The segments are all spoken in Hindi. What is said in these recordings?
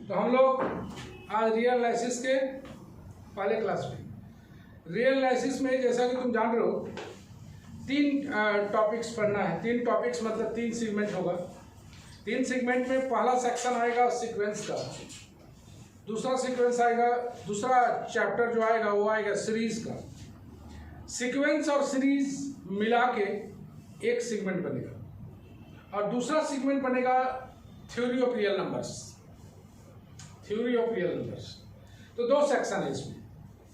तो हम लोग आज रियल एनालिसिस के पहले क्लास में, रियल एनालिसिस में जैसा कि तुम जान रहे हो 3 टॉपिक्स पढ़ना है। 3 टॉपिक्स मतलब 3 सेगमेंट होगा। 3 सेगमेंट में पहला सेक्शन आएगा सीक्वेंस का, दूसरा सीक्वेंस आएगा, दूसरा चैप्टर जो आएगा वो आएगा सीरीज का। सीक्वेंस और सीरीज मिला के एक सेगमेंट बनेगा और दूसरा सेगमेंट बनेगा theory of real numbers. Theory of real numbers तो 2 सेक्शन है इसमें,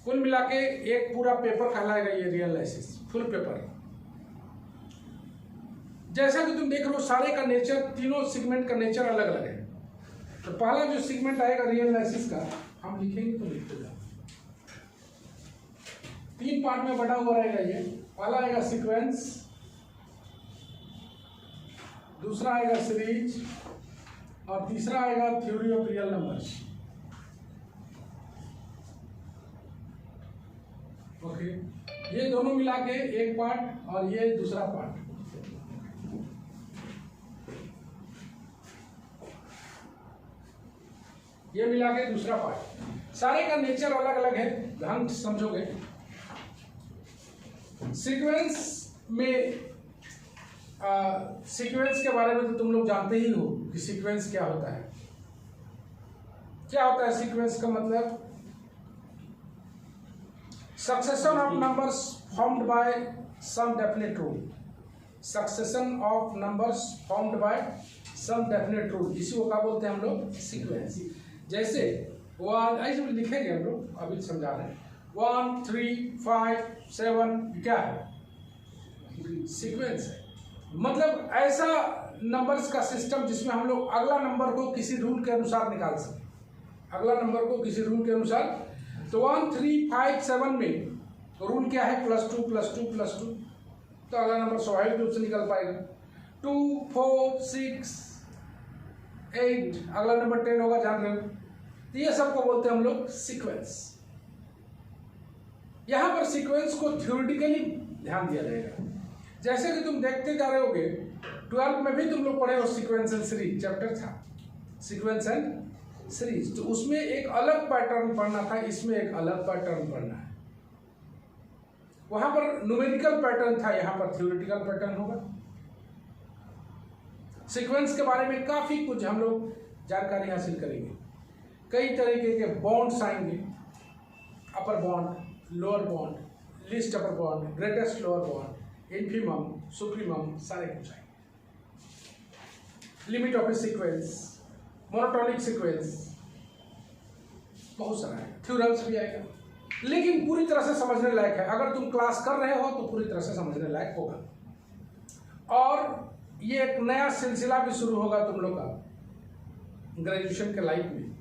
कुल मिला के एक पूरा पेपर कहलाएगा ये रियल एनालिसिस, फुल पेपर। जैसा कि तुम देख रहे हो सारे का नेचर, तीनों सेगमेंट का नेचर अलग अलग है। तो पहला जो सेगमेंट आएगा रियल एनालिसिस का, हम लिखेंगे तो लिखते जाओ। 3 पार्ट में बटा हुआ रहेगा ये। पहला आएगा सीक्वेंस, दूसरा आएगा सीरीज और तीसरा आएगा theory of real numbers. Okay, ये दोनों मिला के एक पार्ट और ये दूसरा पार्ट। ये मिला के दूसरा पार्ट। सारे का नेचर अलग अलग है, ध्यान समझोगे। सीक्वेंस में सीक्वेंस के बारे में तो तुम लोग जानते ही हो कि सीक्वेंस क्या होता है। क्या होता है सीक्वेंस का मतलब? Succession of numbers formed by some definite rule. Succession of numbers formed by some definite rule, इसी को क्या बोलते हैं हम लोग? सीक्वेंस। जैसे ऐसे लिखेंगे हम लोग, अभी समझा रहे हैं। 1 3 5 7 क्या है? सीक्वेंस है। मतलब ऐसा नंबर्स का सिस्टम जिसमें हम लोग अगला नंबर को किसी रूल के अनुसार निकाल सकें। अगला नंबर को किसी रूल के अनुसार, तो 1 3 5 7 में रूल क्या है? +2 +2 +2, तो अगला नंबर स्वाभाविक रूप से निकल पाएगा। 2 4 6 8, अगला नंबर 10 होगा, जान रहे हो। तो ये सबको बोलते हैं हम लोग सीक्वेंस। यहां पर सीक्वेंस को थ्योरेटिकली ध्यान दिया जाएगा। जैसे कि तुम देखते जा रहे होगे, 12th में भी तुम लोग पढ़े हो सीक्वेंस एंड सीरीज चैप्टर था, सीक्वेंस एंड सीरीज। तो उसमें एक अलग पैटर्न पढ़ना था, इसमें एक अलग पैटर्न पढ़ना है। वहां पर न्यूमेरिकल पैटर्न था, यहां पर थ्योरेटिकल पैटर्न होगा। सीक्वेंस के बारे में काफी कुछ हम लोग जानकारी हासिल करेंगे। कई तरीके के बॉन्ड्स आएंगे, upper bound, lower bound, least upper bound, greatest lower bound, infimum, supremum, सारे कुछ आएंगे। Limit of a sequence, monotonic sequence, बहुत सारा है। थ्योरम्स भी आएगा, लेकिन पूरी तरह से समझने लायक है। अगर तुम क्लास कर रहे हो तो पूरी तरह से समझने लायक होगा। और ये एक नया सिलसिला भी शुरू होगा तुम लोग का ग्रेजुएशन के लाइफ में।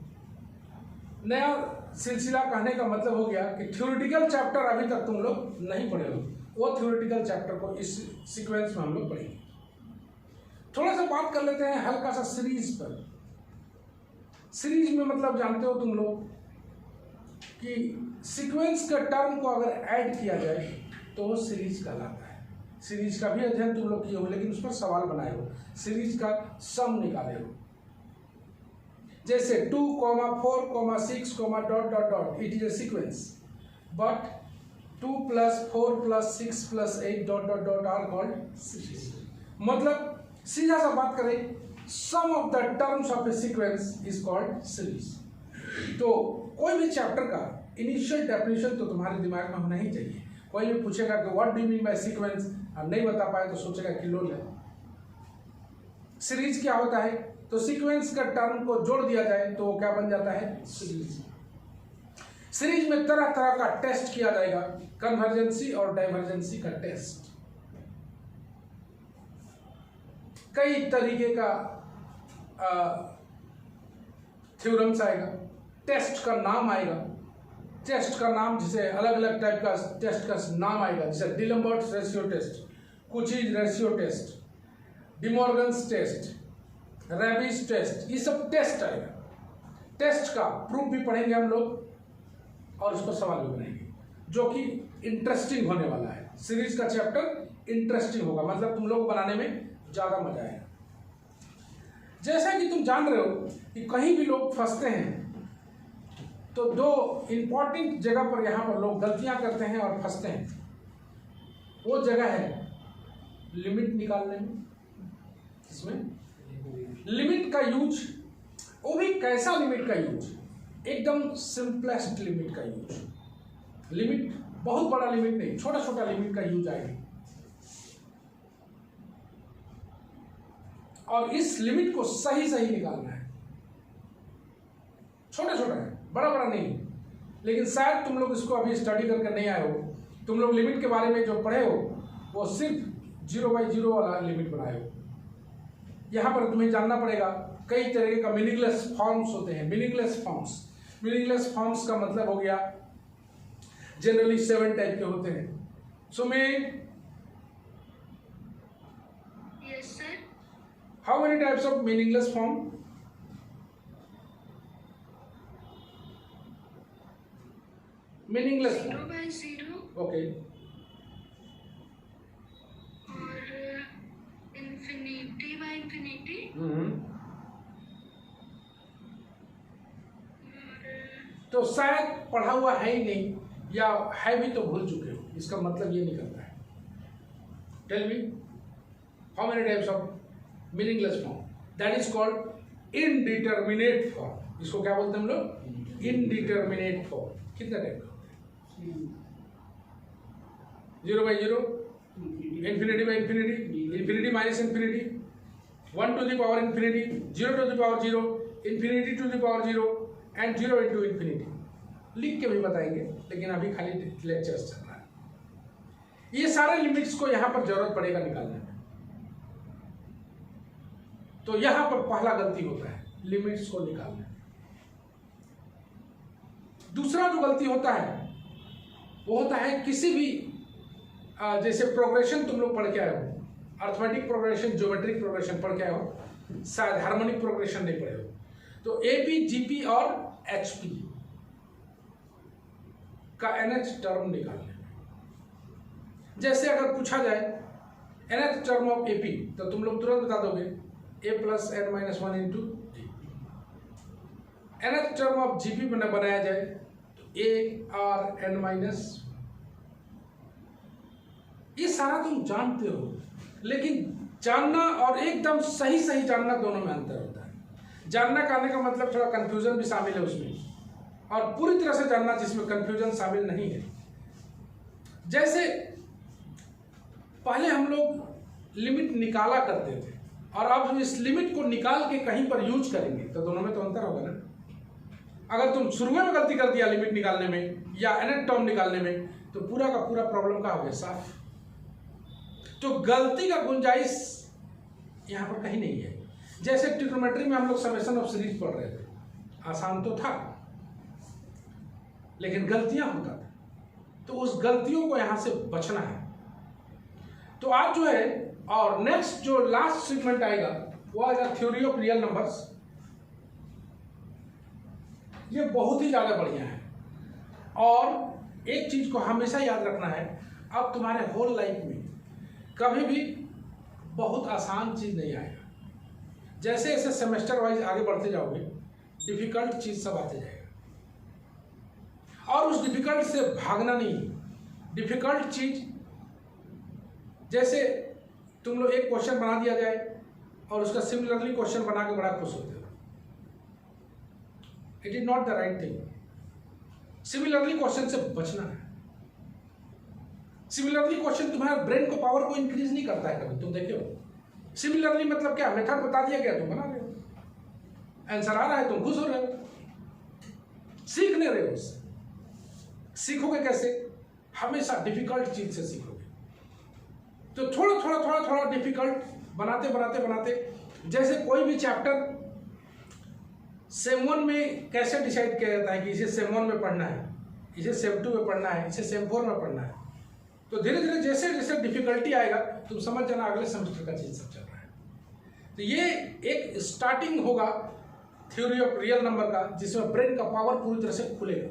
नया सिलसिला कहने का मतलब हो गया कि थ्योरेटिकल चैप्टर अभी तक तुम लोग नहीं पढ़े हो, वो थ्योरेटिकल चैप्टर को इस सीक्वेंस में हम लोग पढ़ेंगे। थोड़ा सा बात कर लेते हैं हल्का सा सीरीज पर। सीरीज में मतलब जानते हो तुम लोग कि सीक्वेंस के टर्म को अगर ऐड किया जाए तो वो सीरीज कहलाता है। सीरीज का भी अध्ययन तुम लोग किए हो, लेकिन उस पर सवाल बनाए हो, सीरीज का सम निकाले हो। जैसे 2, 4, 6, dot dot dot, it is a sequence, but 2 + 4 + 6 + 8 dot dot dot are called series. मतलब सीधा सा बात करें, sum of the terms of a sequence is called series. तो कोई भी चैप्टर का इनिशियल डेफिनेशन तो तुम्हारे दिमाग में होना ही चाहिए। कोई भी पूछेगा कि what do you mean by sequence, अब नहीं बता पाए तो सोचेगा कि लोल है। सीरीज क्या होता है? तो सीक्वेंस का टर्म को जोड़ दिया जाए तो वो क्या बन जाता है? सीरीज। सीरीज में तरह तरह का टेस्ट किया जाएगा, कन्वर्जेंसी और डाइवर्जेंसी का टेस्ट। कई तरीके का थ्योरम्स आएगा, टेस्ट का नाम आएगा, टेस्ट का नाम जिसे अलग अलग टाइप का टेस्ट का नाम आएगा, जैसे D'Alembert's ratio test, Cauchy's ratio test, De Morgan's test, Raabe's test, ये सब टेस्ट आएगा। टेस्ट का प्रूफ भी पढ़ेंगे हम लोग और उसको सवाल भी बनाएंगे, जो कि इंटरेस्टिंग होने वाला है। सीरीज का चैप्टर इंटरेस्टिंग होगा, मतलब तुम लोग बनाने में ज़्यादा मजा आएगा। जैसा कि तुम जान रहे हो कि कहीं भी लोग फंसते हैं तो दो इंपॉर्टेंट जगह पर यहाँ पर लोग गलतियाँ करते हैं और फंसते हैं। वो जगह है लिमिट निकालने में, इसमें लिमिट का यूज, वो भी कैसा लिमिट का यूज, एकदम सिंपलेस्ट लिमिट का यूज। लिमिट बहुत बड़ा लिमिट नहीं, छोटा छोटा लिमिट का यूज आएगा। और इस लिमिट को सही सही निकालना है। छोटा छोटा है, बड़ा बड़ा नहीं। लेकिन शायद तुम लोग इसको अभी स्टडी करके नहीं आए हो। तुम लोग लिमिट के बारे में जो पढ़े हो वो सिर्फ 0/0 वाला लिमिट बनाए हो। यहाँ पर तुम्हें जानना पड़ेगा कई तरह का मीनिंगलेस फॉर्म्स होते हैं। मीनिंगलेस फॉर्म्स का मतलब हो गया जनरली 7 टाइप के होते हैं। सो मैं how many types of meaningless form? Meaningless 0/0 okay, और infinity by infinity तो शायद पढ़ा हुआ है ही नहीं, या है भी तो भूल चुके हो। इसका मतलब ये निकलता है। Tell me how many types of meaningless form? That is called indeterminate form. इसको क्या बोलते हैं हम लोग? Indeterminate form. कितने टाइप का होते हैं? 0/0, infinity by infinity, infinity minus infinity, 1 to the power infinity, 0 to the power 0, infinity to the power 0 and 0 into infinity। लिख के भी बताएंगे, लेकिन अभी खाली लेक्चर्स चल रहा है। ये सारे लिमिट्स को यहाँ पर जरूरत पड़ेगा निकालने में। तो यहाँ पर पहला गलती होता है लिमिट्स को निकालने। दूसरा जो गलती होता है वो होता है किसी भी जैसे प्रोग्रेशन तुम लोग पढ़ के आए हो, अर्थमेटिक प्रोग्रेशन, ज्योमेट्रिक प्रोग्रेशन पढ़ के आए हो, शायद हार्मोनिक प्रोग्रेशन नहीं पढ़े हो। तो AP, GP और HP का NH टर्म निकालने में। जैसे अगर पूछा जाए NH टर्म ऑफ AP तो तुम लोग तुरंत बता दोगे A + n - 1 into G। NH term of GP बनाया जाए तो A R n-, ये सारा तुम जानते हो, लेकिन जानना और एकदम सही सही जानना दोनों में अंतर होता है। जानना कहने का मतलब थोड़ा कंफ्यूजन भी शामिल है उसमें, और पूरी तरह से जानना जिसमें कंफ्यूजन शामिल नहीं है। जैसे पहले हम लोग लिमिट निकाला करते थे, और अब इस लिमिट को निकाल के कहीं पर यूज करेंगे तो दोनों में तो अंतर होगा ना। अगर तुम शुरू में गलती कर दिया लिमिट निकालने में या NH टर्म निकालने में तो पूरा का पूरा प्रॉब्लम का हो गया साफ। तो गलती का गुंजाइश यहाँ पर कहीं नहीं है। जैसे ट्रिग्नोमेट्री में हम लोग समेशन ऑफ सीरीज पढ़ रहे थे, आसान तो था लेकिन गलतियां होता था, तो उस गलतियों को यहां से बचना है। तो आज जो है, और नेक्स्ट जो लास्ट सेगमेंट आएगा वो आएगा थ्योरी ऑफ रियल नंबर्स। ये बहुत ही ज्यादा बढ़िया है, और एक चीज को हमेशा याद रखना है, अब तुम्हारे होल लाइफ में कभी भी बहुत आसान चीज नहीं आएगा। जैसे जैसे सेमेस्टर वाइज आगे बढ़ते जाओगे डिफिकल्ट चीज सब आते जाएगा, और उस डिफिकल्ट से भागना नहीं। डिफिकल्ट चीज जैसे तुम लोग एक क्वेश्चन बना दिया जाए और उसका सिमिलरली क्वेश्चन बना के बड़ा खुश होते हो, it is not the right thing. Similarly question से बचना है। सिमिलरली क्वेश्चन तुम्हारे ब्रेन को पावर को इंक्रीज नहीं करता है कभी, तुम देखे हो। सिमिलरली मतलब क्या, मेथड बता दिया गया तुम बना रहे हो, आंसर आ रहा है तुम खुश हो रहे हो, सीख नहीं रहे हो उससे। सीखोगे कैसे? हमेशा डिफिकल्ट चीज से सीखोगे। तो थोड़ा थोड़ा थोड़ा थोड़ा डिफिकल्ट बनाते बनाते बनाते, जैसे कोई भी चैप्टर सेम 1 में कैसे डिसाइड किया जाता है कि इसे सेम 1 में पढ़ना है, इसे सेम 2 में पढ़ना है, इसे सेम 4 में पढ़ना है। तो धीरे धीरे जैसे जैसे डिफिकल्टी आएगा तुम समझ जाना अगले सेमेस्टर का चीज सब चल रहा है। तो ये एक स्टार्टिंग होगा थ्योरी ऑफ रियल नंबर का, जिसमें ब्रेन का पावर पूरी तरह से खुलेगा।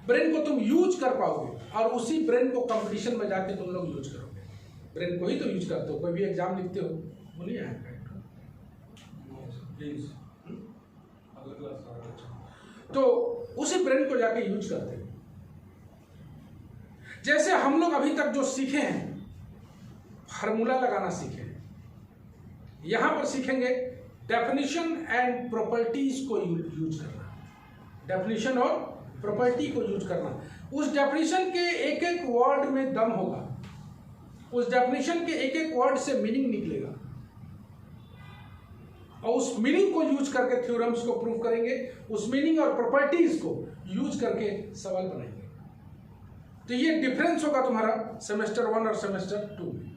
ब्रेन को तुम यूज कर पाओगे, और उसी ब्रेन को कंपटीशन में जाके तुम लोग यूज करोगे। ब्रेन को ही तो यूज करते हो, कोई भी एग्जाम लिखते हो वो नहीं आएगा। प्लीज अगला क्लास। तो उसी ब्रेन को जाके यूज करते हैं। जैसे हम लोग अभी तक जो सीखे हैं, फार्मूला लगाना सीखे हैं, यहां पर सीखेंगे डेफिनेशन एंड प्रॉपर्टीज को यूज करना। डेफिनेशन और प्रॉपर्टी को यूज करना। उस डेफिनेशन के एक एक वर्ड में दम होगा, उस डेफिनेशन के एक एक वर्ड से मीनिंग निकलेगा, और उस मीनिंग को यूज करके थ्योरम्स को प्रूव करेंगे, उस मीनिंग और प्रॉपर्टीज को यूज करके सवाल बनाएंगे। तो ये डिफरेंस होगा तुम्हारा सेमेस्टर 1 और सेमेस्टर 2 में।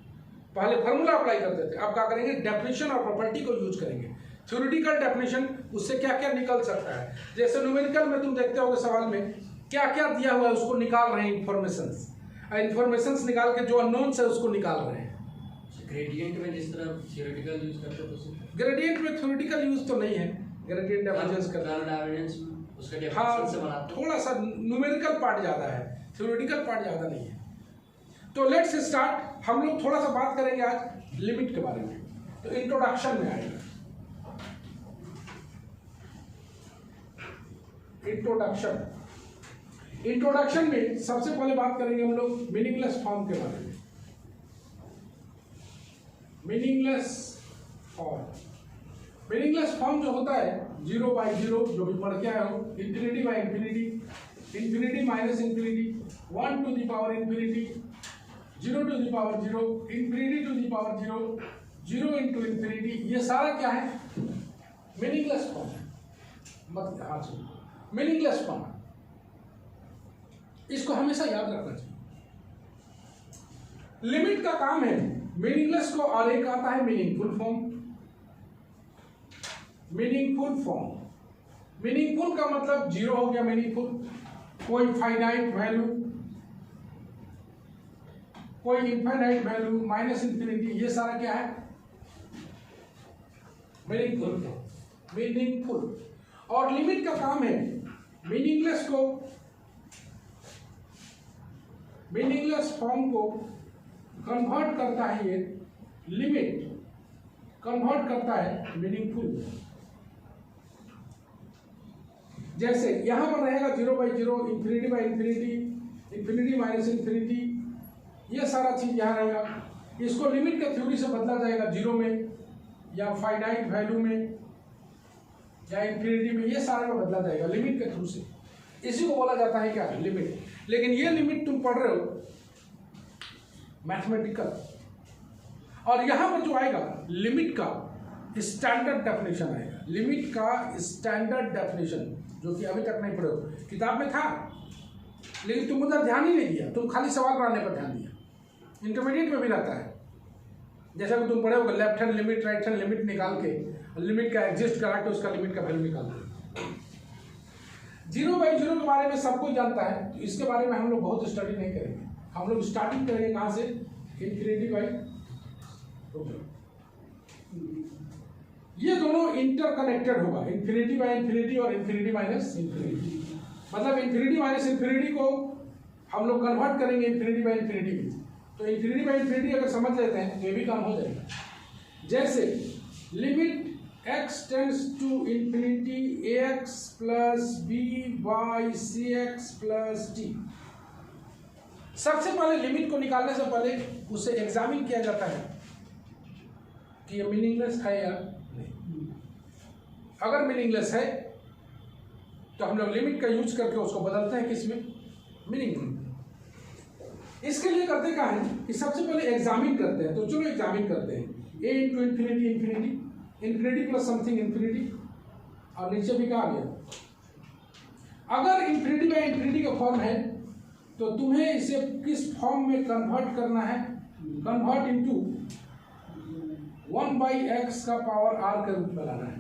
पहले फार्मूला अप्लाई करते थे, अब क्या करेंगे, डेफिनेशन और प्रॉपर्टी को यूज करेंगे। थ्योरेटिकल डेफिनेशन, उससे क्या क्या निकल सकता है। जैसे न्यूमेरिकल में तुम देखते होगे सवाल में क्या क्या दिया हुआ है, उसको निकाल रहे हैं इंफॉर्मेशंस, इंफॉर्मेशंस निकाल के जो अननोन्स है उसको निकाल रहे हैं। ग्रेडियंट में जिस तरह थ्योरेटिकल यूज करते हैं, ग्रेडियंट में थ्योरेटिकल यूज तो नहीं है, ग्रेडियंट डाइवर्जेंस करना, उसका डेफिनेशन हाँ से बनाते हैं। थोड़ा सा न्यूमेरिकल पार्ट ज़्यादा है, थ्योरेटिकल पार्ट ज़्यादा नहीं है। तो लेट्स स्टार्ट। हम लोग थोड़ा सा बात करेंगे आज लिमिट के बारे में। तो इंट्रोडक्शन में आएगा, इंट्रोडक्शन में सबसे पहले बात करेंगे हम लोग मीनिंगलेस फॉर्म के बारे में। मीनिंगलेस फॉर्म जो होता है 0/0, जो भी पढ़ के आए हो, ∞/∞, ∞ minus ∞, 1 to the power ∞, 0 to the power 0, ∞ to the power 0, 0 into ∞, ये सारा क्या है, मीनिंगलेस फॉर्म है। मतलब हाँ जी, मीनिंगलेस फॉर्म, इसको हमेशा याद रखना चाहिए। लिमिट का काम है मीनिंगलेस को, और एक आता है मीनिंगफुल फॉर्म। मीनिंगफुल का मतलब 0 हो गया मीनिंगफुल, कोई फाइनाइट वैल्यू, कोई इनफाइनाइट वैल्यू, माइनस ∞, ये सारा क्या है, मीनिंगफुल। और लिमिट का काम है मीनिंगलेस फॉर्म को कन्वर्ट करता है, ये लिमिट कन्वर्ट करता है मीनिंगफुल। जैसे यहां पर रहेगा 0/0, ∞/∞, ∞ माइनस ∞, ये सारा चीज यहां रहेगा। इसको लिमिट के थ्योरी से बदला जाएगा 0 में, या फाइनाइट वैल्यू में, या ∞ में, ये सारे में बदला जाएगा लिमिट के थ्रू से। इसी को बोला जाता है क्या, लिमिट। लेकिन ये लिमिट तुम पढ़ रहे हो मैथमेटिकल, और यहां पर जो आएगा लिमिट का स्टैंडर्ड डेफिनेशन आएगा, लिमिट का स्टैंडर्ड डेफिनेशन, जो कि अभी तक नहीं पढ़े हो, किताब में था लेकिन तुम उधर ध्यान ही नहीं दिया, तुम खाली सवाल बनाने पर ध्यान दिया। इंटरमीडिएट में भी रहता है, जैसा कि तुम पढ़े हो left hand limit, right hand limit निकाल के लिमिट का एग्जिस्ट करा के उसका लिमिट का वैल्यू निकाल दो। 0/0 के बारे में सब कोई जानता है, तो इसके बारे में हम लोग बहुत स्टडी नहीं करेंगे। हम लोग स्टार्टिंग करेंगे कहाँ से, ∞/, ये दोनों इंटरकनेक्टेड होगा, ∞/∞ और ∞ माइनस ∞। मतलब ∞ को हम लोग कन्वर्ट करेंगे ∞/∞ में। तो ∞/∞ अगर समझ लेते हैं तो ये भी काम हो जाएगा। जैसे limit x tends to ∞, ax plus by cx plus t। सबसे पहले लिमिट को निकालने से पहले उसे एग्जामिन किया जाता है कि ये मीनिंगलेस है या नहीं। अगर मीनिंगलेस है तो हम लोग लिमिट का यूज करके उसको बदलते हैं किसमें, मीनिंगफुल। इसके लिए करते क्या है कि सबसे पहले एग्जामिन करते हैं। तो चलो एग्जामिन करते हैं, a into ∞, ∞ प्लस समथिंग ∞, और नीचे भी क्या आ गया। अगर ∞/∞ का फॉर्म है तो तुम्हें इसे किस फॉर्म में कन्वर्ट करना है, कन्वर्ट इनटू 1/x का पावर r के रूप में लाना है।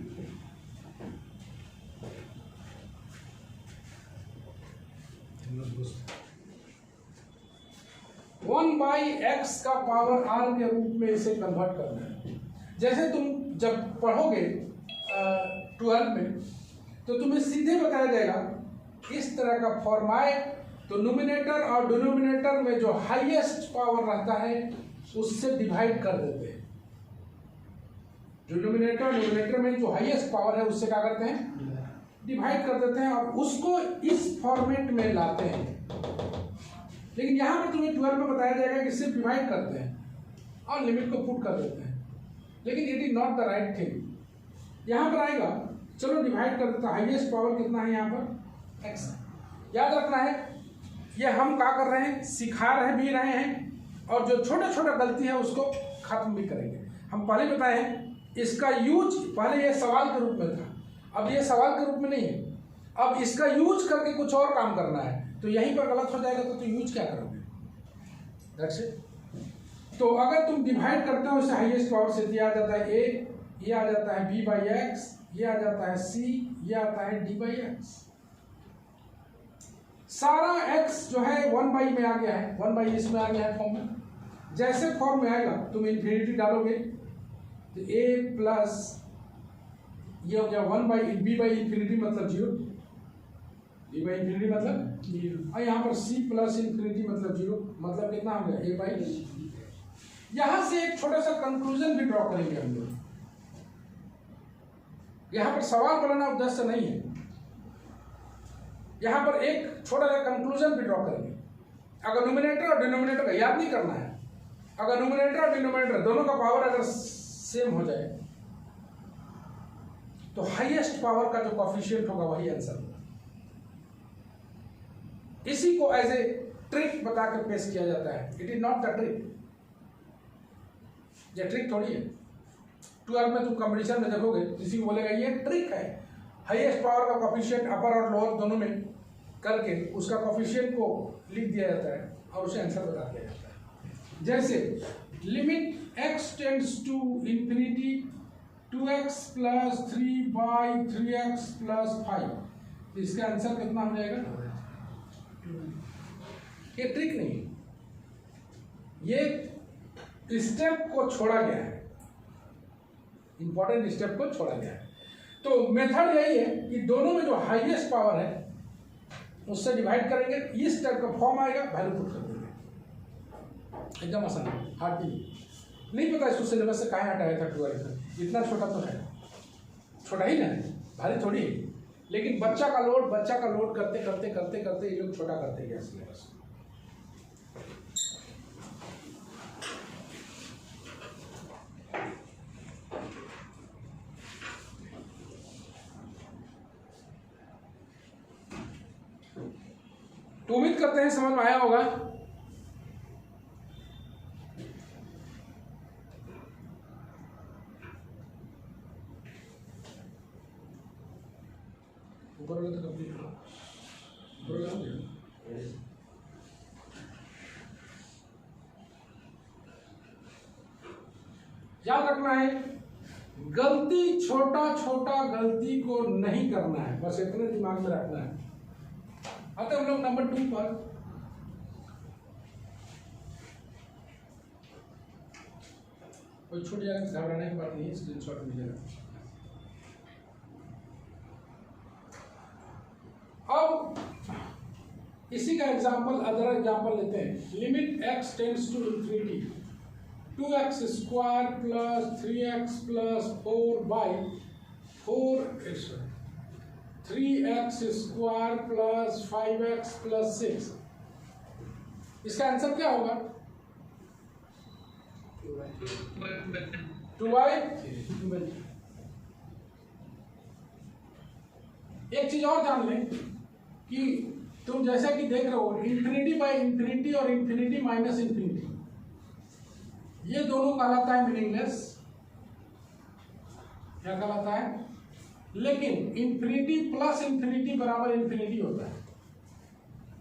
वन बाई एक्स का पावर r के रूप में इसे कन्वर्ट करना है। जैसे तुम जब पढ़ोगे 12 में तो तुम्हें सीधे बताया जाएगा इस तरह का फॉर्म आए तो न्यूमिनेटर और डिनोमिनेटर में जो हाईएस्ट पावर रहता है उससे डिवाइड कर देते हैं। डिनोमिनेटर न्यूमरेटर में जो हाईएस्ट पावर है उससे क्या करते हैं, डिवाइड कर देते हैं और उसको इस फॉर्मेट में लाते हैं। लेकिन यहाँ पर तुम्हें 12 में बताया जाएगा कि सिर्फ डिवाइड करते हैं और लिमिट को पुट कर देते हैं, लेकिन it is not the right thing. यहाँ पर आएगा, चलो डिवाइड कर देता, हाईएस्ट पावर कितना है यहाँ पर, x। याद रखना है ये हम क्या कर रहे हैं, सिखा रहे भी रहे हैं और जो छोटे छोटे गलती है उसको खत्म भी करेंगे। हम पहले बताए हैं इसका यूज, पहले ये सवाल के रूप में था, अब ये सवाल के रूप में नहीं है, अब इसका यूज करके कुछ और काम करना है, तो यहीं पर गलत हो जाएगा तो यूज क्या करोगे, दैट्स इट। तो अगर तुम डिवाइड करते हो इसे हाईएस्ट पावर से, दिया जाता है a, ये आ जाता है b बाई एक्स, ये आ जाता है c, ये आता है d बाई एक्स। सारा x जो है 1 बाई में आ गया है, 1 बाई इसमें आ गया है फॉर्म में। जैसे फॉर्म में आएगा तुम इन्फिनिटी डालोगे तो a प्लस ये हो गया 1 बाई b बाई इन्फिनिटी मतलब 0, b बाई इन्फिनिटी मतलब 0, और यहाँ पर c प्लस इन्फिनिटी मतलब 0, मतलब कितना हो गया a बाई। यहाँ से एक छोटा सा कंक्लूजन भी ड्रॉ करेंगे हम लोग। यहाँ पर सवाल बनाना उद्देश्य नहीं है, यहाँ पर एक छोटा सा कंक्लूजन भी ड्रॉ करेंगे। अगर न्यूमरेटर और डिनोमिनेटर का याद नहीं करना है, अगर न्यूमरेटर और डिनोमिनेटर दोनों का पावर अगर सेम हो जाए तो हाईएस्ट पावर का जो कोफिशिएंट होगा वही आंसर होगा। इसी को एज ए ट्रिक बताकर पेश किया जाता है, it is not the trick, ये ट्रिक थोड़ी है। 12 में तुम कंपटीशन में देखोगे किसी को बोलेगा ये ट्रिक है, हाईएस्ट पावर का कोफिशिएंट अपर और लोअर दोनों में करके उसका कोफिशिएंट को लिख दिया जाता है और उसे आंसर बता दिया जाता है। जैसे limit x tends to infinity 2x plus 3 by 3x plus 5, इसका आंसर कितना हो जाएगा। ये ट्रिक नहीं, ये स्टेप को छोड़ा गया है, इंपॉर्टेंट स्टेप को छोड़ा गया है। तो मेथड यही है कि दोनों में जो हाईएस्ट पावर है उससे डिवाइड करेंगे, इस टाइप का फॉर्म आएगा, वैल्यू पुट कर देंगे, एकदम आसान है, हार्ड नहीं पता इसको सिलेबस से कहाँ हटाया था 12 तक, इतना छोटा तो है, छोटा ही ना है, भारी थोड़ी है, लेकिन बच्चा का लोड करते करते करते करते ये लोग छोटा करते गया सिलेबस। तो उम्मीद करते हैं समझ में आया होगा। ऊपर वाला तो कंप्लीट हुआ, याद रखना है गलती, छोटा छोटा गलती को नहीं करना है, बस इतने दिमाग में रखना है। आते हम लोग नंबर 2 पर। कोई छूट जाएगा तो घबराने की बात नहीं है, स्क्रीनशॉट मिलेगा। अब इसी का एग्जांपल, अदर एग्जांपल लेते हैं। Limit x tends to infinity 2x square plus 3x plus 4 by 4x 3x square plus 5x plus 6, इसका आंसर क्या होगा। 2y। एक चीज और जान लें कि तुम जैसा कि देख रहे हो इंफिनिटी बाई इंफिनिटी और इंफिनिटी माइनस इंफिनिटी, ये दोनों कहलाता है मीनिंगलेस, क्या कहलाता है, लेकिन इंफिनिटी प्लस इंफिनिटी बराबर इंफिनिटी होता है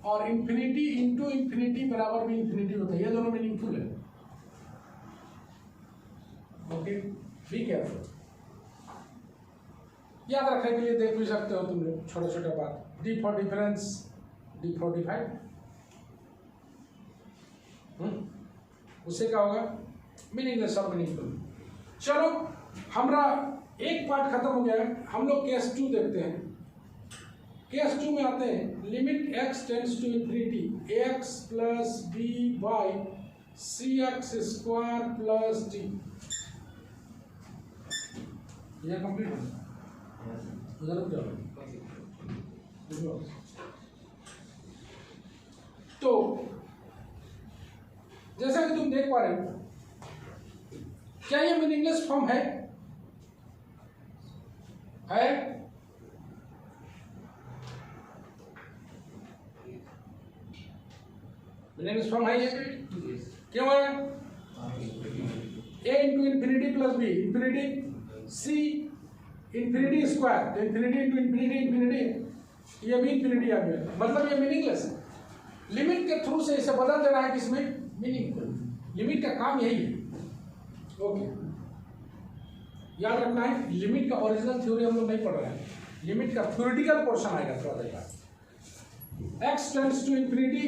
और इंफिनिटी इंटू इंफिनिटी बराबर भी इंफिनिटी होता है, ये दोनों मीनिंगफुल है। Okay, be careful. याद रखने के लिए देख भी सकते हो तुम लोग छोटे छोटे बात। D for difference, D for divide, उससे क्या होगा, मीनिंगलेस और मीनिंगफुल। चलो हमारा एक पार्ट खत्म हो गया है, हम लोग केस 2 देखते हैं। केस 2 में आते हैं। Limit x tends to infinity ax plus b by cx square plus d, ये कंप्लीट होना उधर रुक जाओ। तो जैसा कि तुम देख पा रहे हो, क्या ये मीनिंगलेस फॉर्म है? मीनिंगलेस फॉर्म है ये? क्यों है? a into infinity plus b infinity c infinity square, तो इंफिनिटी इंटू इंफिनिटी इंफिनिटी, ये भी इंफिनिटी आ गया, मतलब ये मीनिंगलेस है। लिमिट के थ्रू से इसे बदल देना है किसमें? मीनिंगफुल। लिमिट का काम यही है। ओके, याद रखना है, लिमिट का ओरिजिनल थ्योरी हम लोग नहीं पढ़ रहे हैं, लिमिट का थ्योरेटिकल पोर्शन आएगा थोड़ा देर बाद। एक्स टेंड्स टू इंफिनिटी,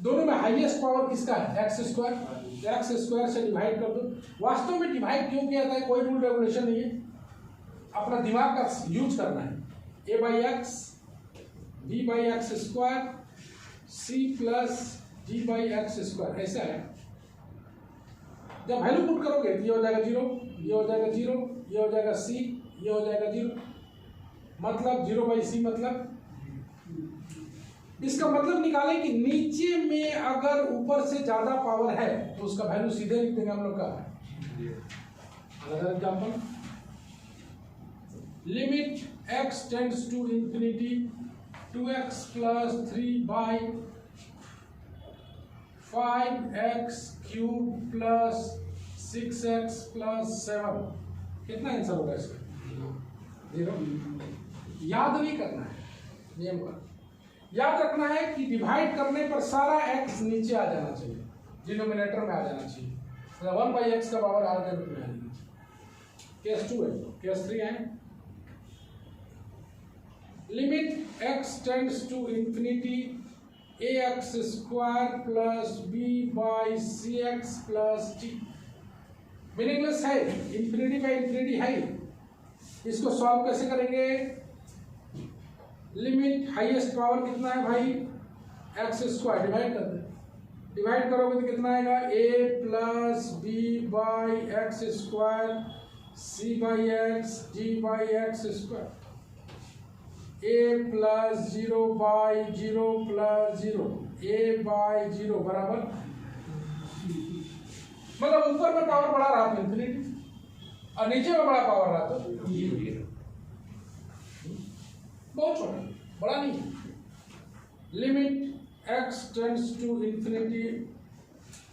दोनों में हाईएस्ट पावर किसका है? X square. एक्स स्क्वायर से डिवाइड कर दो। वास्तव में डिवाइड क्यों किया था? कोई रूल रेगुलेशन नहीं है, अपना दिमाग का यूज करना है। A by x, b by x square, c plus g by x square, ऐसा है। जब वैल्यू पुट करोगे तो ये हो जाएगा 0, ये हो जाएगा 0, ये हो जाएगा सी, ये हो जाएगा 0, मतलब 0 बाई सी, मतलब इसका मतलब निकालें कि नीचे में अगर ऊपर से ज्यादा पावर है तो उसका वैल्यू सीधे लिख देंगे हम लोग का। Another example, limit x tends to infinity 2x plus 3 by 5x cube plus 6x plus 7, कितना आंसर होगा इसका? 0। याद नहीं करना है नियम का, याद रखना है कि डिवाइड करने पर सारा x नीचे आ जाना चाहिए, डिनोमिनेटर में आ जाना चाहिए, 1 बाई एक्स का पावर r के रूप में आ जाना चाहिए। केस 2 है, केस 3 है। Limit x tends to infinity ax square plus b by cx plus t, meaningless है, इंफिनिटी बाई इंफिनिटी है। इसको सॉल्व कैसे करेंगे? लिमिट हाईएस्ट पावर कितना है भाई? एक्स स्क्वायर, डिवाइड कर दे, डिवाइड करोगे तो कितना आएगा? a plus b by x square, c by x, g by x square, a plus 0 by 0 plus 0, a by 0 बराबर, मतलब ऊपर में पावर बढ़ा रहा तो इंफिनिटी और नीचे में बड़ा पावर रहा तो बहुत छोटा, बड़ा नहीं। Limit x tends to infinity,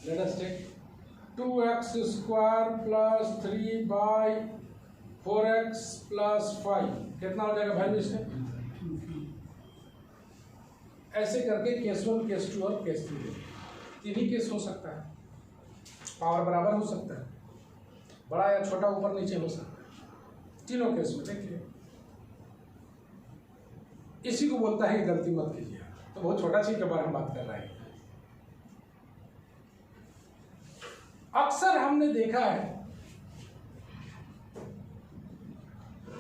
let us take 2x square plus 3 by 4x plus 5, कितना हो जाएगा वैल्यू इसका? ऐसे करके केस 1, केस 2 और केस 3, 3 ही केस हो सकता है, पावर बराबर हो सकता है, बड़ा या छोटा, ऊपर नीचे हो सकता है, तीनों केस में देखिए। इसी को बोलता है कि गलती मत कीजिए। तो बहुत छोटा चीज के बारे में बात कर रहे हैं। अक्सर हमने देखा है,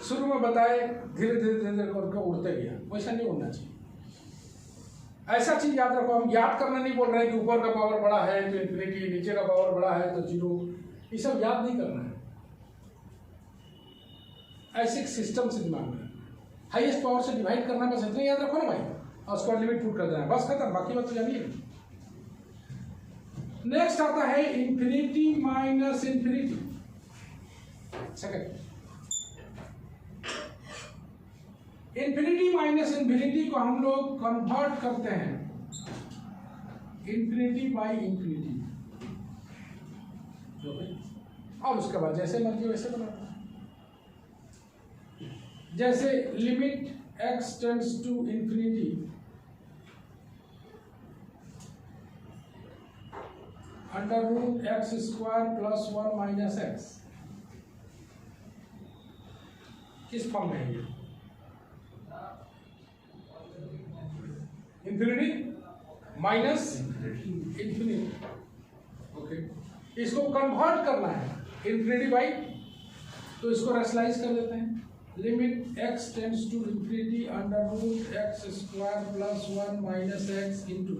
शुरू में बताए, धीरे धीरे धीरे धीरे करके उड़ते गया, वैसा नहीं होना चाहिए। ऐसा चीज याद रखो, हम याद करना नहीं बोल रहे हैं कि ऊपर का पावर बड़ा है तो इंफिनिटी, नीचे का पावर बड़ा है तो 0, ये सब याद नहीं करना है। ऐसे सिस्टम से दिमाग में हाईएस्ट पावर से डिवाइड करना, बस इतना याद रखो ना भाई, और उसका लिमिट पुट कर देना, बस खत्म, बाकी बात तो जानिए। नेक्स्ट आता है infinity minus infinity. Second, infinity minus infinity को हम लोग कन्वर्ट करते हैं इंफिनिटी बाई इंफिनिटी, और उसके बाद जैसे मर्जी वैसे बनाते हैं। जैसे limit x tends to infinity under root x square plus 1 minus x, किस फॉर्म में है ये? Infinity minus infinity. ओके, इसको कन्वर्ट करना है इंफिनिटी बाई, तो इसको रैशनलाइज कर देते हैं। Limit x tends to infinity under root x square plus 1 minus x into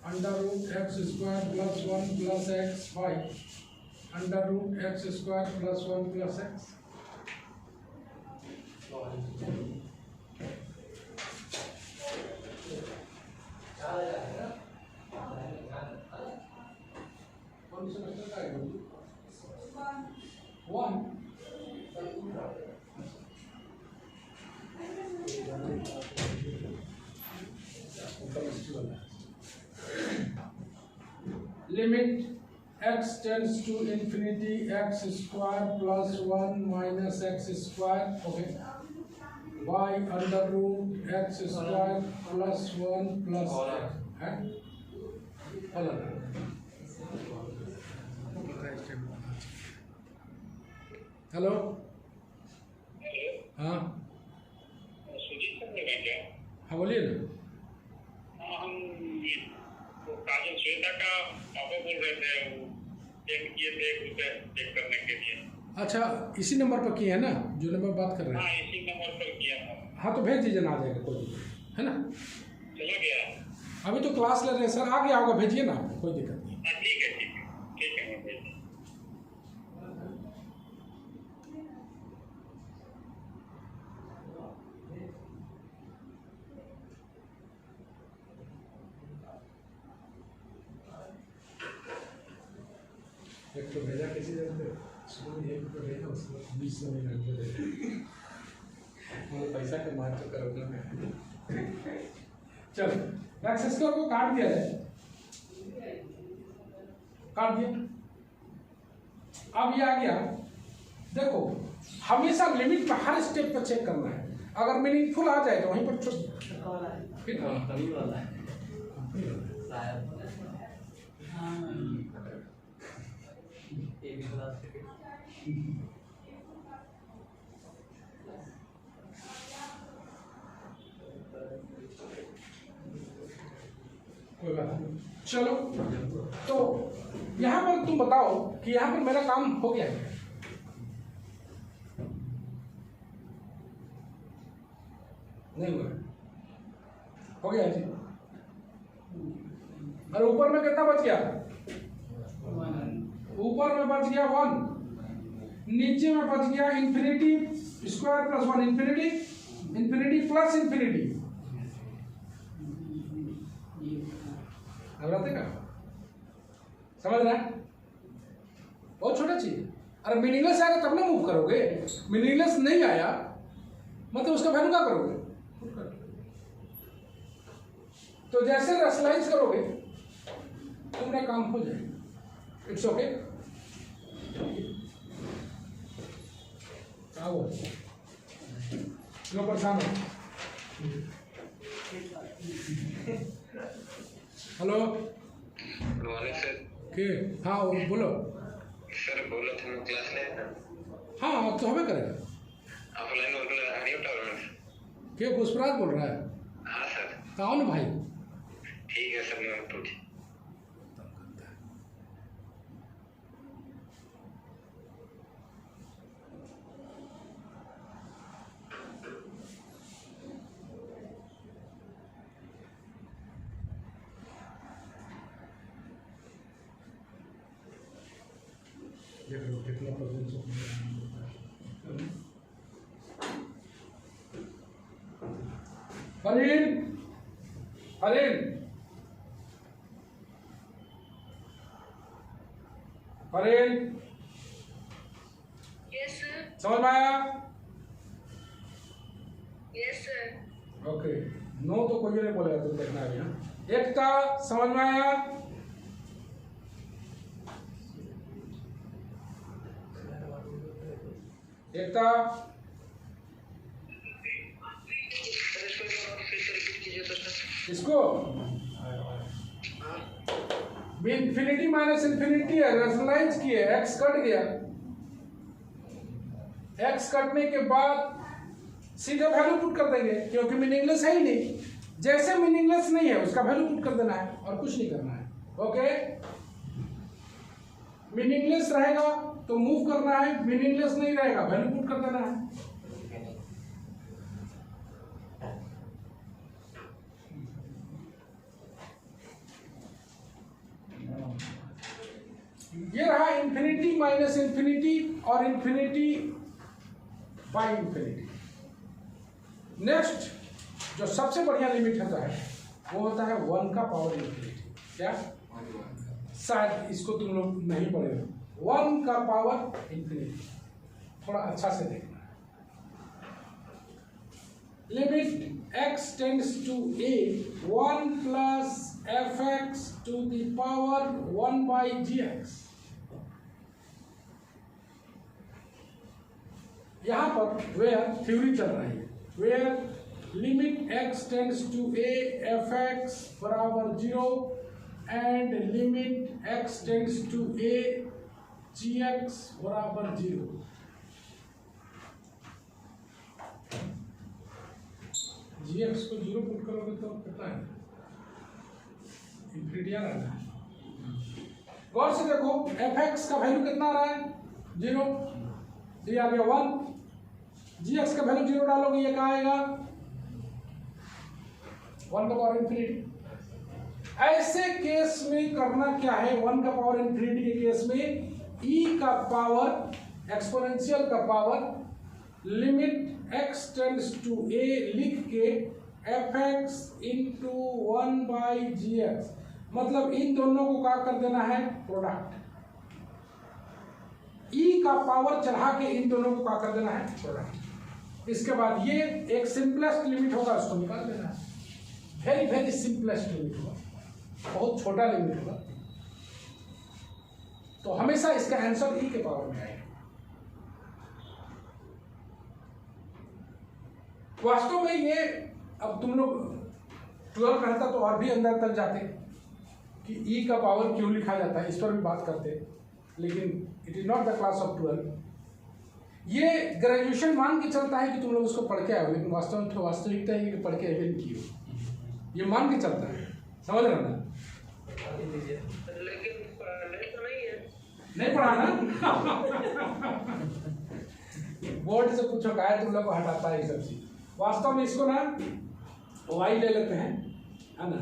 under root x square plus 1 plus x by under root x square plus 1 plus x. कौन सेमेस्टर का है? 1 limit x tends to infinity x square plus 1 minus x square, okay, y under root x square plus 1 plus hello, हाँ सुजीत सर बोल रहे हैं क्या? हाँ बोलिए ना। हाँ, हम वो काजल श्वेता का पापा बोल रहे थे, वो चेक किए थे उसे चेक करने के लिए। अच्छा, इसी नंबर पर किए हैं ना जो नंबर बात कर रहे हाँ, हैं? इसी नंबर पर किया था। हाँ तो भेज दीजिए ना, आ जाएगा कोई दिक्कत नहीं, है ना। चला गया? अभी तो क्लास ले रहे हैं सर, आ गया होगा, भेजिए ना, कोई दिक्कत नहीं। हाँ ठीक है, ठीक है, ठीक है, मैं भेज दूँ। एक तो भेजा किसी जगह पे, स्कूल एक तो भेजा, उसको 20 मिनट में दे मतलब पैसा कमा तो करो ना। चलो एक्सेस को काट दिया जाए, काट दिया। अब ये आ गया, देखो हमेशा लिमिट पे हर स्टेप पर चेक करना है, अगर मीनिंगफुल आ जाए तो वहीं पर फिर तभी वाला है शायद। एक कोई बात नहीं। चलो तो यहाँ पर तुम बताओ कि यहाँ पर मेरा काम हो गया है? नहीं हुआ? हो गया जी। और ऊपर में कितना बच गया? ऊपर में बच गया 1, नीचे में बच गया infinity square plus 1, infinity infinity plus infinity. का समझ रहे हैं? बहुत छोटा चीज। अरे मीनिंगलेस आएगा तब ना मूव करोगे, मीनिंगलेस नहीं आया मतलब उसका वैल्यू क्या करोगे? तो जैसे रैशनलाइज करोगे तुम्हारा काम हो जाएगा। It's okay. आओ क्यों परेशान हो? Hello good morning sir. के हाँ बोलो सर बोला था मैं क्लास ले था। हाँ तो हमें करेगा। ऑफलाइन बोल रहा हरियो टावर के पुष्पराज बोल रहा है? हाँ सर। कौन ना भाई? ठीक है सर, मैं पूछ। कितना हरीन हरीन हरीन यस सर। समझ में आया? Yes sir. ओके, नो तो कोई नहीं बोलेगा, तुम देखना अभी। हाँ एकता समझ में आया? एकता इसको इन्फिनिटी माइनस इन्फिनिटी है, रैशनलाइज किए, एक्स कट गया, एक्स कटने के बाद सीधा वैल्यू पुट कर देंगे क्योंकि मीनिंगलेस है ही नहीं। जैसे मीनिंगलेस नहीं है उसका वैल्यू पुट कर देना है और कुछ नहीं करना है। ओके, मीनिंगलेस रहेगा तो मूव करना है, मीनिंगलेस नहीं रहेगा वैल्यू पुट कर देना है। ये रहा इन्फिनिटी माइनस इन्फिनिटी और इन्फिनिटी बाई इन्फिनिटी। नेक्स्ट जो सबसे बढ़िया लिमिट होता है वो होता है 1 का पावर इन्फिनिटी। क्या? शायद इसको तुम लोग नहीं पढ़े हो। 1 का पावर इन्फिनिटी थोड़ा अच्छा से देखना। Limit x tends to a 1 plus fx to the power 1 by gx। यहां पर वेयर थ्योरी चल रही है, where limit x tends to a fx बराबर 0 and limit x tends to a gx बराबर 0। gx को 0 पुट करोगे तो कितना है? इन्फिनिटी आ रहा है। गौर से देखो fx का वैल्यू कितना आ रहा है? 0। ये आ गया 1। gx का वैल्यू 0 डालोगे ये कहाँ आएगा? 1 का पावर इन्फिनिटी। ऐसे केस में करना क्या है? 1 का पावर इन्फिनिटी के केस में e का पावर एक्सपोनेंशियल का power limit x tends to a लिख के fx इंटू 1 बाई gx, मतलब इन दोनों को क्या कर देना है? प्रोडक्ट। e का पावर चढ़ा के इन दोनों को क्या कर देना है? प्रोडक्ट। इसके बाद ये एक सिंपलेस्ट लिमिट होगा, उसको निकाल देना है। वेरी वेरी सिंपलेस्ट लिमिट होगा, बहुत छोटा लिमिट होगा, तो हमेशा इसका आंसर ई के पावर में आएगा। वास्तव में ये अब तुम लोग 12 रहता तो और भी अंदर तक जाते कि ई का पावर क्यों लिखा जाता है, इस पर भी बात करते, लेकिन it is not the class of 12। ये ग्रेजुएशन मान के चलता है कि तुम लोग उसको पढ़ के आए हो, लेकिन वास्तव में वास्तविकता है कि पढ़ के आए नहीं किए हो। ये मान के चलता है, समझ रहे हो ना? लेकिन पढ़ने तो नहीं है। नहीं पढ़ा ना? बोर्ड से पूछो क्या है तुम लोग को हटाता है ये सब चीज। वास्तव में इसको ना y ले लेते हैं, है ना?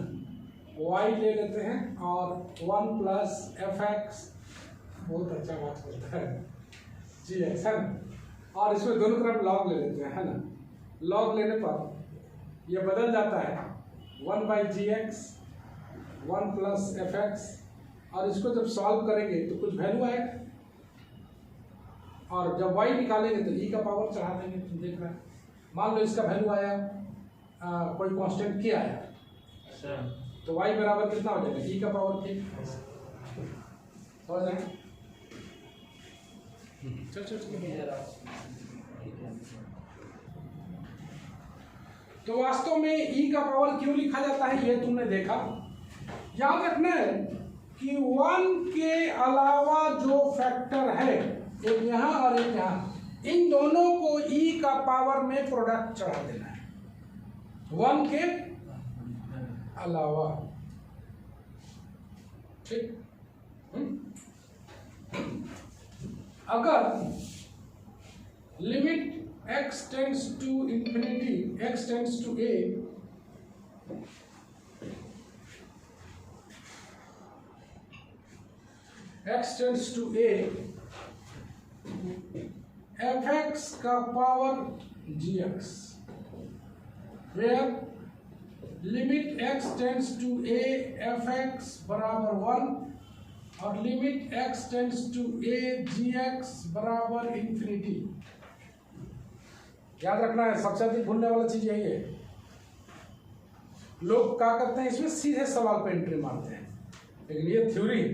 y ले लेते हैं और 1 प्लस fx, बहुत अच्छा बात करता है, gx, है ना? और इसमें दोनों तरफ log ले लेते हैं, है ना? log लेने पर ये बदल जाता है 1 बाई gx 1 प्लस fx, और इसको जब सॉल्व करेंगे तो कुछ वैल्यू आएगा, और जब y निकालेंगे तो e का पावर चढ़ा देंगे। तुम देख रहे हैं, मान लो इसका वैल्यू आया कोई कांस्टेंट k आया, तो y बराबर कितना हो जाएगा? e का पावर k। समझ रहे हैं? तो वास्तव में e का पावर क्यों लिखा जाता है ये तुमने देखा। याद रखना है कि 1 के अलावा जो फैक्टर है, एक यहाँ और एक यहाँ, इन दोनों को e का पावर में प्रोडक्ट चढ़ा देना है 1 के अलावा। ठीक? अगर limit x tends to infinity, x tends to a, x tends to a, fx का power gx, where limit x tends to a fx बराबर 1 और limit x tends to a gx बराबर इंफिनिटी। याद रखना है, सबसे अधिक भूलने वाला चीज यही है। लोग क्या करते हैं, इसमें सीधे सवाल पे एंट्री मारते हैं, लेकिन ये थ्योरी है।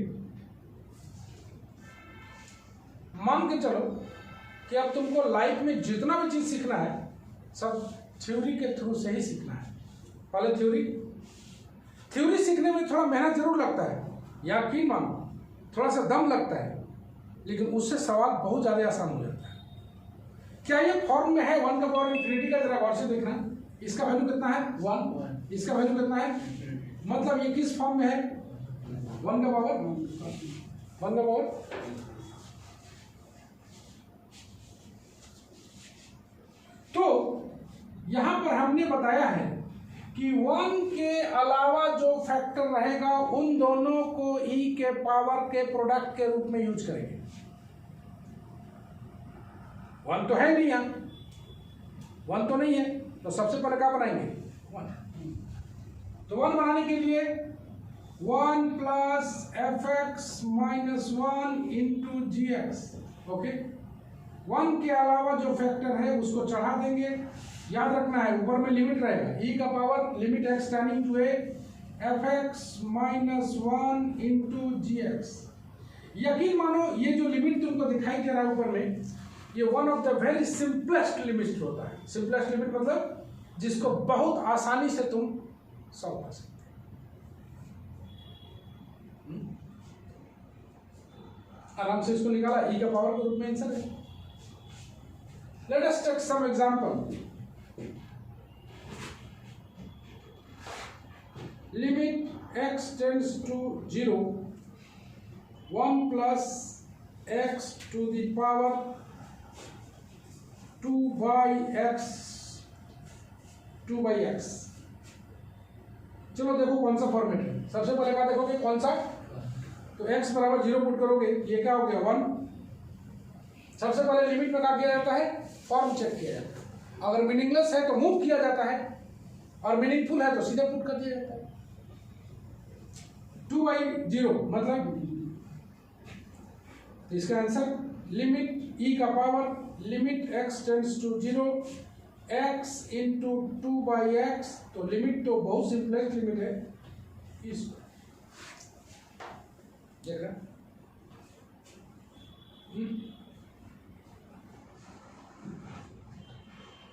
मान के चलो कि अब तुमको लाइफ में जितना भी चीज सीखना है सब थ्योरी के थ्रू से ही सीखना है। पहले थ्योरी सीखने में थोड़ा मेहनत जरूर लगता है, यकीन मानो, थोड़ा सा दम लगता है, लेकिन उससे सवाल बहुत ज्यादा आसान हो जाता है। क्या ये फॉर्म में है 1 का पावर इन्फिनिटी का? जरा गौर से देखना, इसका वैल्यू कितना है? 1। इसका वैल्यू कितना है? मतलब ये किस फॉर्म में है? 1 का पावर 1 का पावर। तो यहां पर हमने बताया है कि 1 के अलावा जो फैक्टर रहेगा उन दोनों को e के पावर के प्रोडक्ट के रूप में यूज करेंगे। 1 तो है नहीं, यहाँ 1 तो नहीं है, तो सबसे पहले क्या बनाएंगे 1। तो 1 बनाने के लिए 1 plus f x minus 1 into g x. Okay, 1 के अलावा जो फैक्टर है उसको चढ़ा देंगे। याद रखना है ऊपर में लिमिट रहेगा, ई का power limit x tending to a f x minus 1 into g x. यकीन मानो ये जो लिमिट तुमको दिखाई दे रहा है ऊपर में, ये one of the very simplest limit होता है। सिंपलेस्ट लिमिट मतलब जिसको बहुत आसानी से तुम सॉल्व कर सकते हो। आराम से इसको निकाला, ई का पावर के रूप में आंसर है। Let us take some example. Limit x tends to 0, 1 plus x to the power 2/x। चलो देखो कौन सा फॉर्मेट है। सबसे पहले क्या देखोगे, कौन सा, तो x बराबर 0 पुट करोगे, ये क्या हो गया 1। सबसे पहले लिमिट में क्या किया जाता है, फॉर्म चेक किया जाता है। अगर मीनिंगलेस है तो मूव किया जाता है, और मीनिंगफुल है तो सीधे पुट कर दिया जाता है। 2/0 मतलब इसका आंसर लिमिट ई का power limit x tends to 0 x into 2/x। तो लिमिट तो बहुत सिंपलेस्ट लिमिट है, इसको देख रहे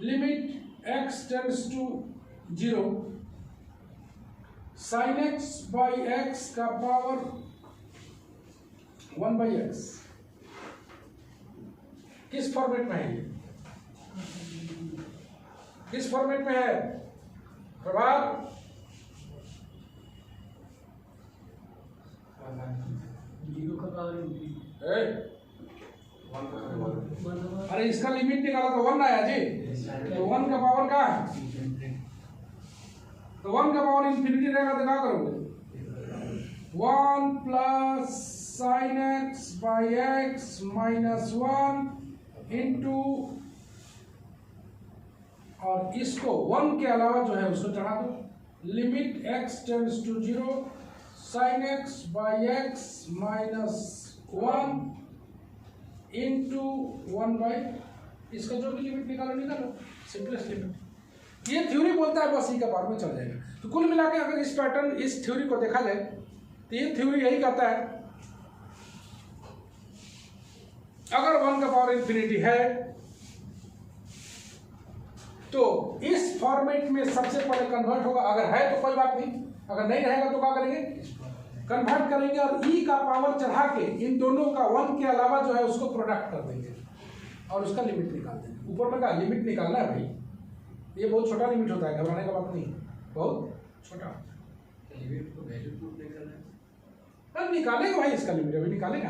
limit x tends to 0 sin x by x का पावर 1/x। किस फॉर्मेट में है ये, किस फॉर्मेट में है प्रभात? अरे इसका लिमिट निकाला तो 1 आया जी, तो 1 का पावर क्या है, तो 1 का पावर इंफिनिटी रहेगा तो क्या करोगे, 1 plus sign x by x minus 1 into, और इसको 1 के अलावा जो है उसको चढ़ा दो, limit x tends to 0 sine x by x minus 1 into 1/, इसका जो भी लिमिट निकालो, सिंपलेस्ट लिमिट। ये थ्योरी बोलता है बस ई का पावर में चल जाएगा। तो कुल मिला के अगर इस पैटर्न, इस थ्योरी को देखा जाए तो ये थ्योरी यही कहता है अगर 1 का पावर इंफिनिटी है तो इस फॉर्मेट में सबसे पहले कन्वर्ट होगा। अगर है तो कोई बात नहीं, अगर नहीं रहेगा तो क्या करेंगे, कन्वर्ट करेंगे और ई का पावर चढ़ा के इन दोनों का 1 के अलावा जो है उसको प्रोडक्ट कर देंगे और उसका लिमिट निकाल देंगे। ऊपर में का लिमिट निकालना है भाई, ये बहुत छोटा लिमिट होता है, घबराने का बात नहीं, बहुत छोटा। लिमिट को वैल्यू पुट नहीं करना है, अब निकालेंगे भाई, इसका लिमिट अभी निकालेगा,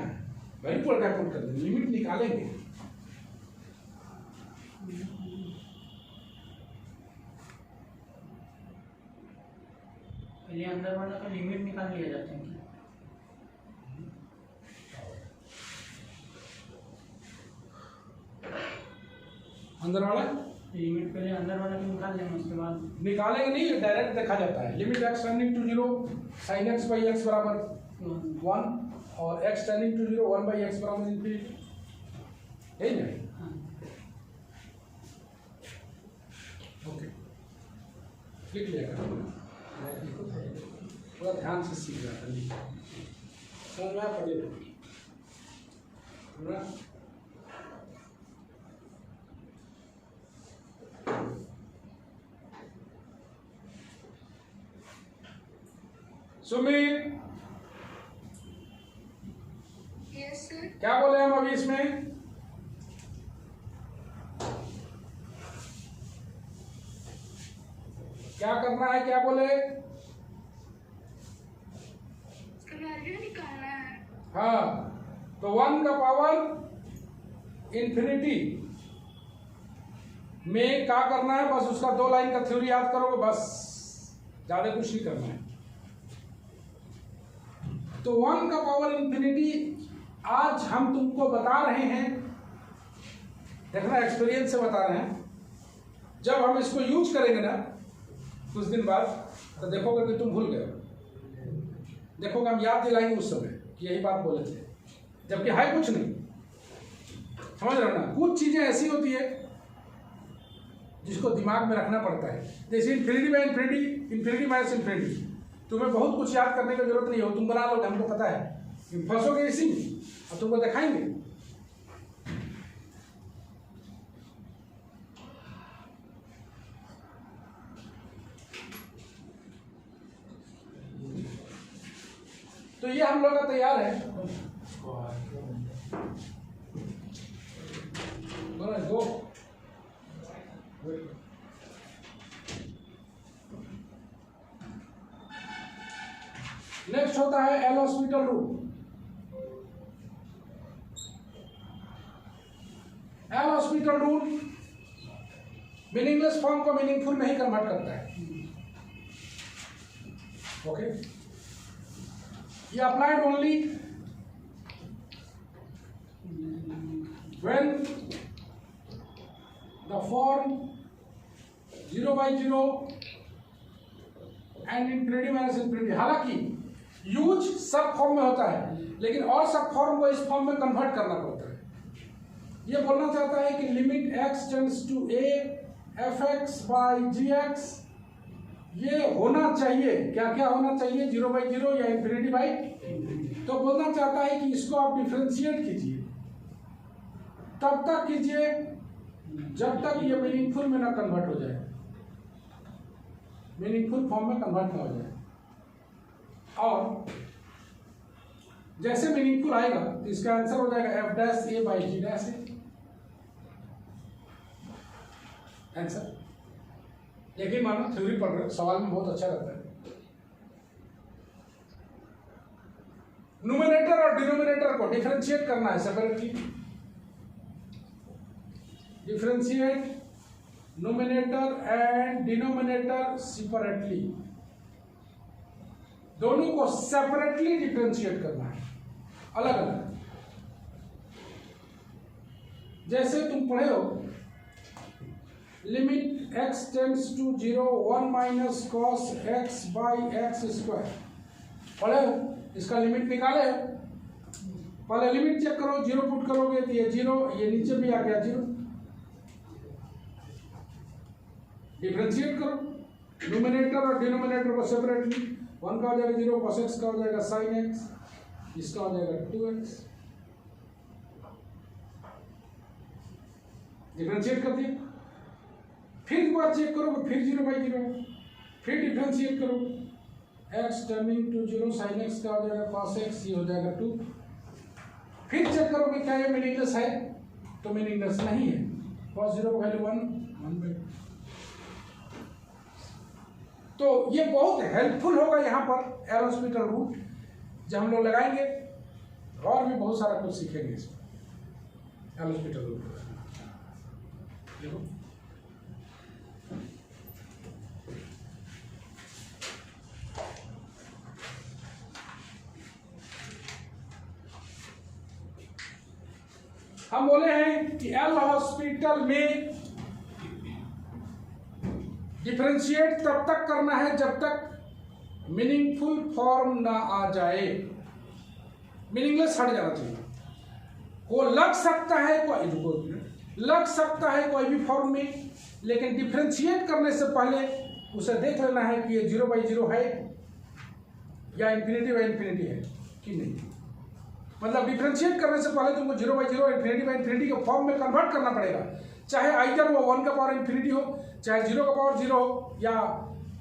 वैल्यू पुट कर देंगे, लिमिट निकालेंगे। ये अंदर वाला का लिमिट निकाल लिया जाता है क्या? अंदर वाला लिमिट पहले अंदर वाला को निकाल लेंगे, उसके बाद निकालेंगे नहीं, डायरेक्ट देखा जाता है। Limit x tending to 0 sin x by x बराबर 1 और x टेंडिंग टू 0 1/x बराबर इंफिनिटी, यही ना? ओके, लिख लिया, पूरा ध्यान से सीख रहा था, समझ में आया पढ़िए पूरा। Sumit, yes sir. क्या बोले हम अभी इसमें? क्या करना है, क्या बोले? वैल्यू निकालना है। हाँ, तो 1 का पावर इंफिनिटी में क्या करना है, बस उसका 2 लाइन का थ्योरी याद करोगे, बस ज्यादा कुछ नहीं करना है। तो 1 का पावर इंफिनिटी आज हम तुमको बता रहे हैं, देखना एक्सपीरियंस से बता रहे हैं। जब हम इसको यूज करेंगे ना कुछ दिन बाद, तो देखोगे कि तुम भूल गए, देखोगे हम याद दिलाएंगे उस समय कि यही बात बोले थे, जबकि है कुछ नहीं। समझ रहे हो ना, कुछ चीजें ऐसी होती है जिसको दिमाग में रखना पड़ता है। जैसे infinity by infinity, infinity minus infinity, तुम्हें बहुत कुछ याद करने की जरूरत नहीं हो, तुम बना लोगे, हमको पता है। फंसोगे इसी में, अब तुमको दिखाएंगे। तो ये हम लोग का तैयार है। दो नेक्स्ट होता है L hospital rule. L hospital rule meaningless form को मीनिंगफुल में ही कन्वर्ट करता है। ओके, ये applied only when the form 0/0 and infinity minus infinity, हालांकि यूज सब फॉर्म में होता है, लेकिन और सब फॉर्म को इस फॉर्म में कन्वर्ट करना पड़ता है। ये बोलना चाहता है कि limit x tends to a fx by gx, ये होना चाहिए, क्या क्या होना चाहिए, 0/0 या infinity by, तो बोलना चाहता है कि इसको आप डिफरेंशिएट कीजिए, तब तक कीजिए जब तक ये मीनिंगफुल में ना कन्वर्ट हो जाए, मीनिंगफुल फॉर्म में कन्वर्ट ना हो जाए। और जैसे मीनिंगफुल आएगा तो इसका आंसर हो जाएगा f dash a by g dash a, answer. लेकिन मानो थ्योरी पढ़ रहे हो, सवाल में बहुत अच्छा रहता है। न्यूमरेटर और डिनोमिनेटर को डिफरेंशिएट करना है separately. Differentiate numerator and denominator separately, दोनों को सेपरेटली डिफरेंशिएट करना है, अलग अलग। जैसे तुम पढ़े हो limit x tends to 0 1 minus cos x by x square, पढ़े हो, इसका लिमिट निकाले हो। पहले लिमिट चेक करो, 0 पुट करोगे तो ये 0, ये नीचे भी आ गया 0, डिफरेंशिएट करो न्यूमरेटर और डिनोमिनेटर को सेपरेटली। 1 का हो जाएगा 0, cos x का हो जाएगा sin x, इसका हो जाएगा 2x, डिफरेंशिएट कर दिया। फिर एक बार चेक करो, फिर 0/0, फिर डिफरेंशिएट करो, x turning to 0 sin x का हो जाएगा cos x, ये हो जाएगा 2। फिर चेक करो कि क्या ये मीनिंगलेस है, तो मीनिंगलेस नहीं है। cos 0 का वैल्यू 1/2। तो ये बहुत हेल्पफुल होगा यहाँ पर एल हॉस्पिटल रूल, जब हम लोग लगाएंगे और भी बहुत सारा कुछ सीखेंगे इसमें एल हॉस्पिटल रूल। देखो हम बोले हैं कि एल हॉस्पिटल में डिफरेंशिएट तब तक करना है जब तक मीनिंगफुल फॉर्म ना आ जाए, मीनिंगलेस हट जाना चाहिए। वो लग सकता है कोई भी फॉर्म में, लेकिन डिफरेंशिएट करने से पहले उसे देख लेना है कि ये 0/0 है या इन्फिनिटी बाई इन्फिनिटी है कि नहीं। मतलब डिफरेंशिएट करने से पहले तुमको 0/0 इन्फिनिटी बाई इन्फिनिटी के फॉर्म में कन्वर्ट करना पड़ेगा, चाहे आइदर वो 1 का पावर इन्फिनिटी हो, चाहे 0 का पावर 0 हो, या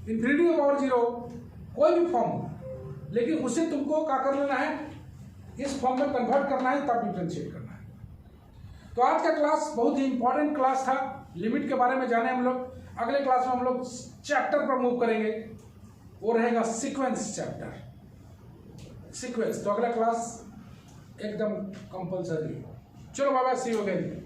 इन्फिनिटी का पावर 0 हो, कोई भी फॉर्म हो, लेकिन उसे तुमको क्या कर लेना है, इस फॉर्म में कन्वर्ट करना है, तब डिफरेंशिएट करना है। तो आज का क्लास बहुत ही इंपॉर्टेंट क्लास था, लिमिट के बारे में जाने हम लोग। अगले क्लास में हम लोग चैप्टर पर मूव करेंगे, वो रहेगा सीक्वेंस चैप्टर, सीक्वेंस। तो अगला क्लास एकदम कंपल्सरी। चलो बाबा, सी यू अगेन।